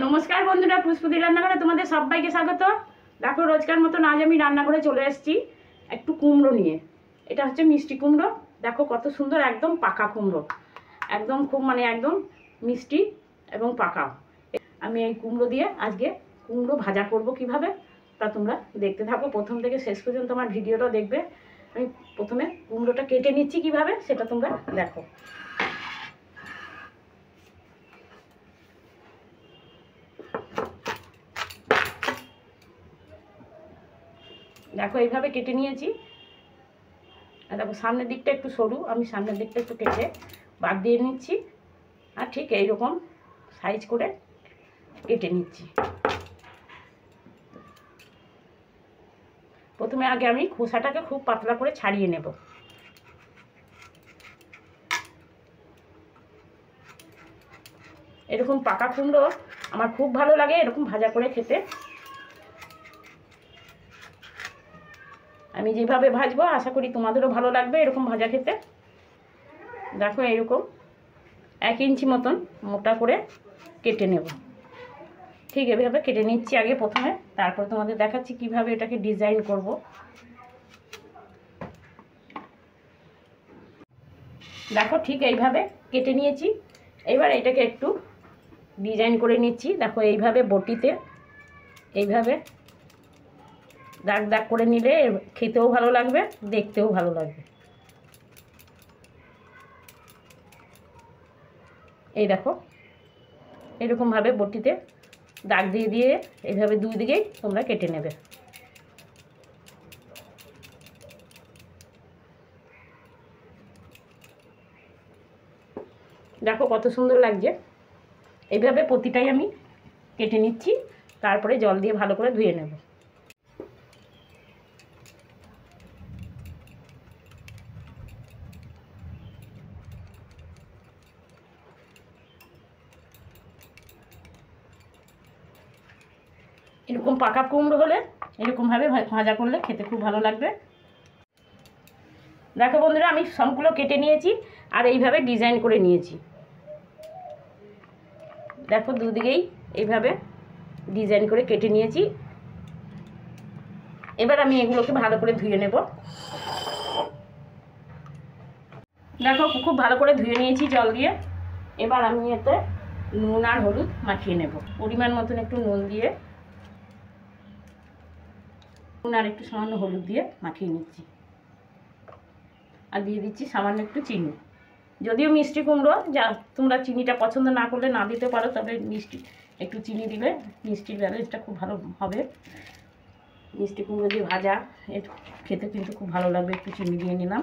নমস্কার বন্ধুরা, পুষ্পদি রান্নাঘরে তোমাদের সবাইকে স্বাগত। দেখো রোজকার মতন আজ আমি রান্নাঘরে চলে এসেছি একটু কুমড়ো নিয়ে। এটা হচ্ছে মিষ্টি কুমড়ো। দেখো কত সুন্দর, একদম পাকা কুমড়ো, একদম খুব একদম মিষ্টি এবং পাকা। আমি এই কুমড়ো দিয়ে আজকে কুমড়ো ভাজা করব কিভাবে, তা তোমরা দেখতে থাকো প্রথম থেকে শেষ পর্যন্ত আমার ভিডিওটা দেখবে। আমি প্রথমে কুমড়োটা কেটে নিচ্ছি কিভাবে সেটা তোমরা দেখো। দেখো এইভাবে কেটে নিয়েছি। আর দেখো সামনের দিকটা একটু সরু, আমি সামনের দিকটা একটু কেটে বাদ দিয়ে নিচ্ছি। আর ঠিক এইরকম সাইজ করে কেটে নিচ্ছি। প্রথমে আগে আমি খোসাটাকে খুব পাতলা করে ছাড়িয়ে নেব। এরকম পাকা কুমড়ো আমার খুব ভালো লাগে এরকম ভাজা করে খেতে। আমি যেভাবে ভাজবো আশা করি তোমাদেরও ভালো লাগবে এরকম ভাজা খেতে। দেখো এরকম 1 ইঞ্চি মতন মোটা করে কেটে নেব। ঠিক এভাবে কেটে নিচ্ছি আগে প্রথমে, তারপর তোমাদের দেখাচ্ছি কিভাবে এটাকে ডিজাইন করব। দেখো ঠিক এইভাবে কেটে নিয়েছি। এবার এটাকে একটু ডিজাইন করে নিচ্ছি। দেখো এইভাবে বটিতে এইভাবে দাগ দাগ করে নিলে খেতেও ভালো লাগবে, দেখতেও ভালো লাগবে। এই দেখো এরকমভাবে বটিতে দাগ দিয়ে দিয়ে এইভাবে দুই দিকেই তোমরা কেটে নেবে। দেখো কত সুন্দর লাগছে। এইভাবে প্রতিটাই আমি কেটে নিচ্ছি, তারপরে জল দিয়ে ভালো করে ধুয়ে নেব। এরকম পাকা কুমড়ো হলে এরকমভাবে ভাজা করলে খেতে খুব ভালো লাগবে। দেখো বন্ধুরা আমি সবগুলো কেটে নিয়েছি আর এইভাবে ডিজাইন করে নিয়েছি। দেখো দুদিকেই এইভাবে ডিজাইন করে কেটে নিয়েছি। এবার আমি এগুলোকে ভালো করে ধুয়ে নেব। দেখো খুব ভালো করে ধুয়ে নিয়েছি জল দিয়ে। এবার আমি এতে নুন আর হলুদ মাখিয়ে নেব। পরিমাণ মতন একটু নুন দিয়ে আর একটু সামান্য হলুদ দিয়ে মাখিয়ে নিচ্ছি। আর দিয়ে দিচ্ছি সামান্য একটু চিনি। যদিও মিষ্টি কুমড়ো, যা তোমরা চিনিটা পছন্দ না করলে না দিতে পারো, তবে মিষ্টি একটু চিনি দিলে মিষ্টির ব্যালেন্সটা খুব ভালো হবে। মিষ্টি কুমড়ো দিয়ে ভাজা খেতে কিন্তু খুব ভালো লাগবে। একটু চিনি দিয়ে নিলাম।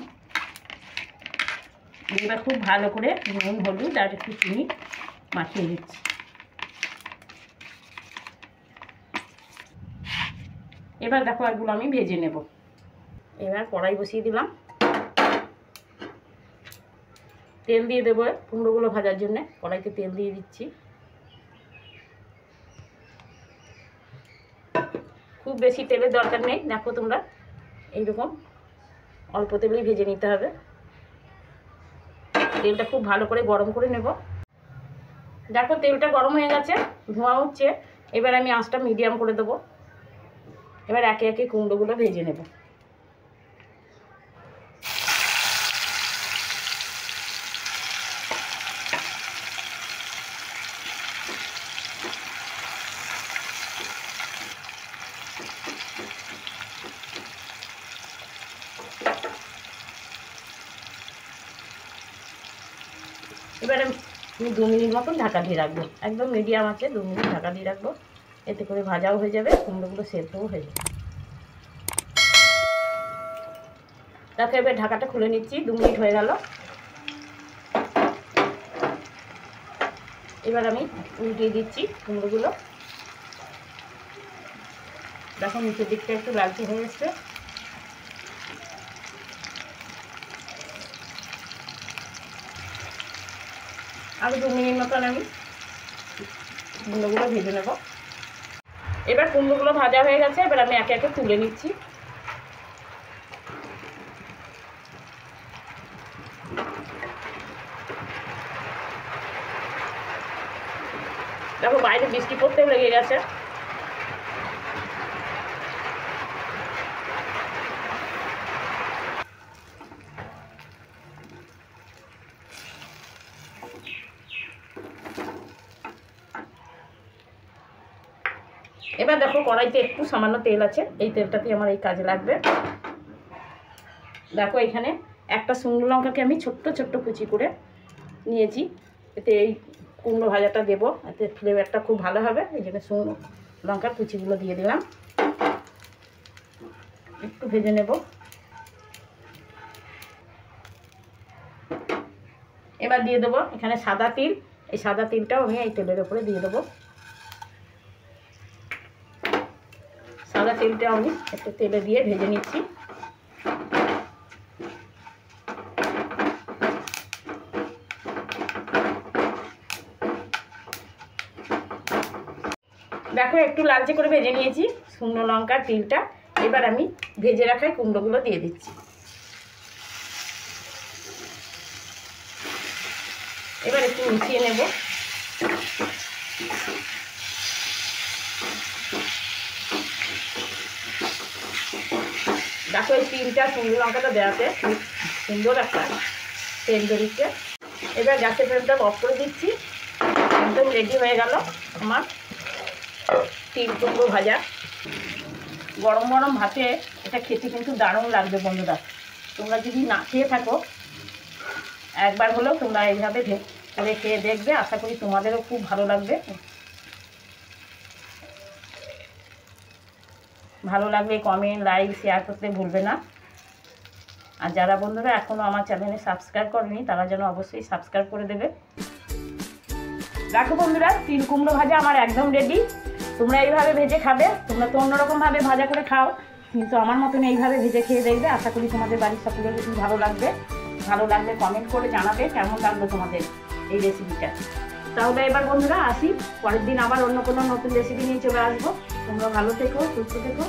এবার খুব ভালো করে নুন হলুদ আর একটু চিনি মাখিয়ে নিচ্ছি। এবার দেখো এগুলো আমি ভেজে নেব। এবার কড়াই বসিয়ে দিলাম, তেল দিয়ে দেবো কুমড়োগুলো ভাজার জন্য। কড়াইতে তেল দিয়ে দিচ্ছি। খুব বেশি তেলের দরকার নেই। দেখো তোমরা এইরকম অল্প তেলেই ভেজে নিতে হবে। তেলটা খুব ভালো করে গরম করে নেব। দেখো তেলটা গরম হয়ে গেছে, ধোঁয়া উঠছে। এবার আমি আঁচটা মিডিয়াম করে দেবো। এবার একে একে কুমড়োগুলো ভেজে নেব। এবারে আমি 2 মিনিট মতন ঢাকা দিয়ে রাখবো। একদম মিডিয়াম আছে 2 মিনিট ঢাকা দিয়ে রাখবো। এতে করে ভাজাও হয়ে যাবে, কুমড়োগুলো সেদ্ধও হয়ে যাবে। তাতে এবার ঢাকাটা খুলে নিচ্ছি। 2 মিনিট হয়ে গেল। এবার আমি উল্টিয়ে দিচ্ছি কুমড়োগুলো। দেখো নিচের দিকটা একটু লালচে হয়ে এসছে। আরও 2 মিনিট মতন আমি কুমড়োগুলো ভেজে নেব। এবার কুমড়োগুলো ভাজা হয়ে গেছে। এবার আমি একে একে তুলে নিচ্ছি। দেখো বাইরে বৃষ্টি পড়তেও লেগে গেছে। এবার দেখো কড়াইতে একটু সামান্য তেল আছে, এই তেলটাতেই আমার এই কাজে লাগবে। দেখো এখানে একটা শুকনো লঙ্কাকে আমি ছোট্ট ছোট্ট কুচি করে নিয়েছি, এতে এই কুমড়ো ভাজাটা দেবো, এতে ফ্লেভারটা খুব ভালো হবে। এই জন্য শুকনো লঙ্কার কুচিগুলো দিয়ে দিলাম, একটু ভেজে নেব। এবার দিয়ে দেবো এখানে সাদা তিল, এই সাদা তিলটাও আমি এই তেলের উপরে দিয়ে দেবো। সাদা তেলটা আমি একটু তেলে দিয়ে ভেজে নিচ্ছি। দেখো একটু লালচে করে ভেজে নিয়েছি শুকনো লঙ্কার তিলটা। এবার আমি ভেজে রাখা কুমড়োগুলো দিয়ে দিচ্ছি। এবার একটু মিশিয়ে নেব। দেখো এই তিলটা শুকনো লঙ্কাটা দেওয়াতে খুব সুন্দর একটা তেল বেরিয়েছে। এবার গ্যাসের ফ্লেমটা অফ করে দিচ্ছি। একদম রেডি হয়ে গেল আমার তিল কুমড়ো ভাজা। গরম গরম ভাতে এটা খেতে কিন্তু দারুণ লাগবে বন্ধুরা। তোমরা যদি না খেয়ে থাকো একবার হলেও তোমরা এইভাবে করে খেয়ে দেখবে, আশা করি তোমাদেরও খুব ভালো লাগবে। ভালো লাগলে কমেন্ট লাইক শেয়ার করতে ভুলবে না। আর যারা বন্ধুরা এখনও আমার চ্যানেলে সাবস্ক্রাইব করেনি তারা যেন অবশ্যই সাবস্ক্রাইব করে দেবে। দেখো বন্ধুরা তিল কুমড়ো ভাজা আমার একদম রেডি। তোমরা এইভাবে ভেজে খাবে, তোমরা তো অন্যরকমভাবে ভাজা করে খাও, কিন্তু আমার মতন এইভাবে ভেজে খেয়ে দেখবে, আশা করি তোমাদের বাড়ির সকলের খুব ভালো লাগবে। ভালো লাগলে কমেন্ট করে জানাবে কেমন লাগলো তোমাদের এই রেসিপিটা। তাহলে এবার বন্ধুরা আসি, পরের দিন আবার অন্য কোনো নতুন রেসিপি নিয়ে চলে আসবো। তোমরা ভালো থেকো, সুস্থ থেকো।